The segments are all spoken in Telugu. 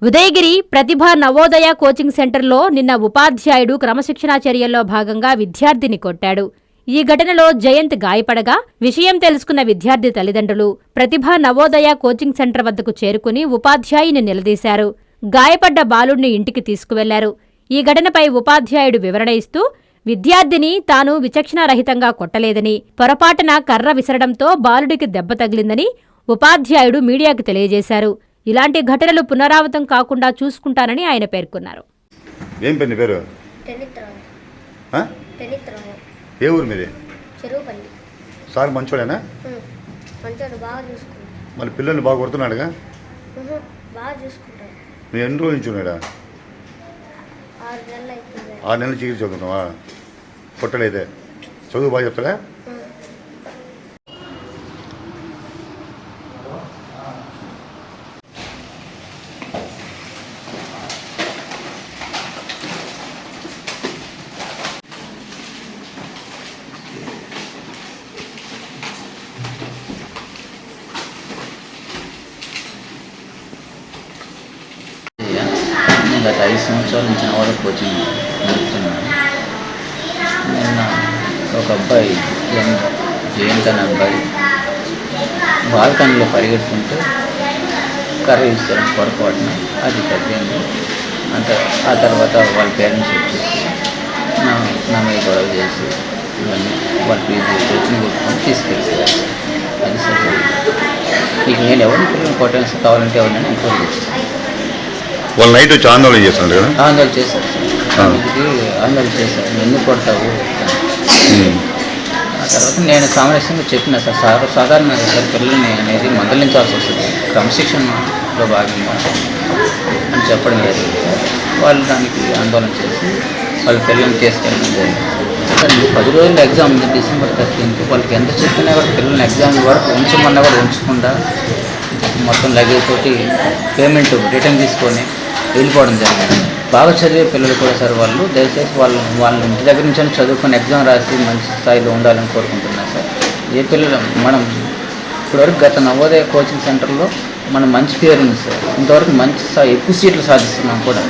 ఉదయగిరి ప్రతిభ నవోదయ కోచింగ్ సెంటర్లో నిన్న ఉపాధ్యాయుడు క్రమశిక్షణా చర్యల్లో భాగంగా విద్యార్థిని కొట్టాడు. ఈ ఘటనలో జయంత్ గాయపడగా విషయం తెలుసుకున్న విద్యార్థి తల్లిదండ్రులు ప్రతిభ నవోదయ కోచింగ్ సెంటర్ వద్దకు చేరుకుని ఉపాధ్యాయుని నిలదీశారు. గాయపడ్డ బాలుడిని ఇంటికి తీసుకువెళ్లారు. ఈ ఘటనపై ఉపాధ్యాయుడు వివరణ ఇస్తూ విద్యార్థిని తాను విచక్షణారహితంగా కొట్టలేదని, పొరపాటున కర్ర విసరడంతో బాలుడికి దెబ్బ తగిలిందని ఉపాధ్యాయుడు మీడియాకు తెలియజేశారు. ఇలాంటి ఘటనలు పునరావృతం కాకుండా చూసుకుంటానని ఆయన పేర్కొన్నారు. ఏం పేరు పేరు? ఏ ఊరు మీది? చెరువుపల్లి. సార్ మంచోడేనా? మంచోడు, బాగా చూసుకుంటాడు. మళ్ళీ పిల్లల్ని బాగా కొడుతున్నాడుగా? బాగా చూసుకుంటాడు. నువ్వు ఎన్ని రోజుల నుంచి ఉన్నాడా? 6 నెలలు అయిపోయింది. 6 నెలలు చికిత్స చదువుతున్నావా? కొట్టలేదే? చదువు బాగా చెప్తాడా? గత 5 సంవత్సరాల నుంచి నవోదయ కోచింగ్ నడుపుతున్నాను. నిన్న ఒక అబ్బాయి జయంత్ అనే అబ్బాయి బాల్కనీలో పరిగెడుతుంటే కర్ర ఇస్తారు పొరపాటున, అది తగ్గింది. ఆ తర్వాత వాళ్ళ పేరెంట్స్ వచ్చేసి నా మీద గొడవ చేసి ఇవన్నీ వాళ్ళ ఫీజు కోచింగ్ కొట్టుకొని తీసుకెళ్తారు. అది సరే. ఇక నేను ఎవరిని పిల్లలు కొట్టడానికి కావాలంటే ఎవరినైనా ఎంక్వైరీ చేస్తాను. వాళ్ళు నైట్ వచ్చి ఆందోళన చేస్తున్నారు కదా? ఆందోళన చేశారు సార్. ఆందోళన చేశారు, ఎందుకు కొడతావు. ఆ తర్వాత నేను సామరస్యంగా చెప్పిన సార్ సాధారణంగా సార్ పిల్లల్ని అనేది మందలించాల్సి వస్తుంది క్రమశిక్షణలో భాగంగా అని చెప్పడం లేదు. వాళ్ళు దానికి ఆందోళన చేసి వాళ్ళ పిల్లల్ని తీసుకెళ్ళడం జరిగింది. 10 రోజులు ఎగ్జామ్ ఉంది, December 13th. వాళ్ళకి ఎంత చెప్పినా కూడా పిల్లల్ని ఎగ్జామ్ వరకు ఉంచమన్నా కూడా ఉంచకుండా మొత్తం లగేజ్ తోటి పేమెంట్ రిటర్న్ తీసుకొని వెళ్ళిపోవడం జరిగింది. బాగా చదివే పిల్లలు కూడా సార్ వాళ్ళు దయచేసి వాళ్ళ ఇంటి దగ్గర నుంచి చదువుకొని ఎగ్జామ్ రాసి మంచి స్థాయిలో ఉండాలని కోరుకుంటున్నాను సార్. ఏ పిల్లలు మనం ఇప్పటివరకు గత నవోదయ కోచింగ్ సెంటర్లో మనం మంచి పేరు ఉంది సార్. ఇంతవరకు మంచి ఎక్కువ సీట్లు సాధిస్తున్నాం కూడా,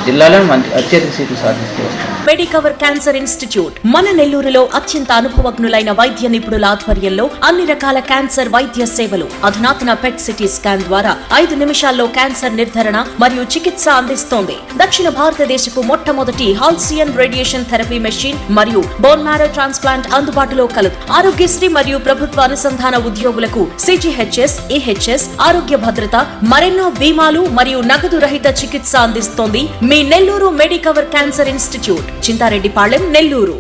జిల్లాలో అత్యధిక సీట్లు సాధిస్తూ వస్తున్నాం. మెడికవర్ క్యాన్సర్ ఇన్స్టిట్యూట్ మన నెల్లూరులో అత్యంత అనుభవజ్ఞులైన వైద్య నిపుణుల ఆధ్వర్యంలో అన్ని రకాల క్యాన్సర్ వైద్య సేవలు. అధునాతన పెట్ సిటీ స్కాన్ ద్వారా 5 నిమిషాల్లో క్యాన్సర్ నిర్ధారణ మరియు చికిత్స అందిస్తోంది. దక్షిణ భారతదేశపు మొట్టమొదటి హాల్సియన్ రేడియేషన్ థెరపీ మెషిన్ మరియు బోన్ మ్యారో ట్రాన్స్ప్లాంట్ అందుబాటులో కలదు. ఆరోగ్యశ్రీ మరియు ప్రభుత్వ అనుసంధాన ఉద్యోగులకు CGHS, EHS, ఆరోగ్య భద్రత, మరెన్నో బీమాలు మరియు నగదు రహిత చికిత్స అందిస్తోంది మీ Nellore Medicover cancer institute, Chintareddypalem, Nellore.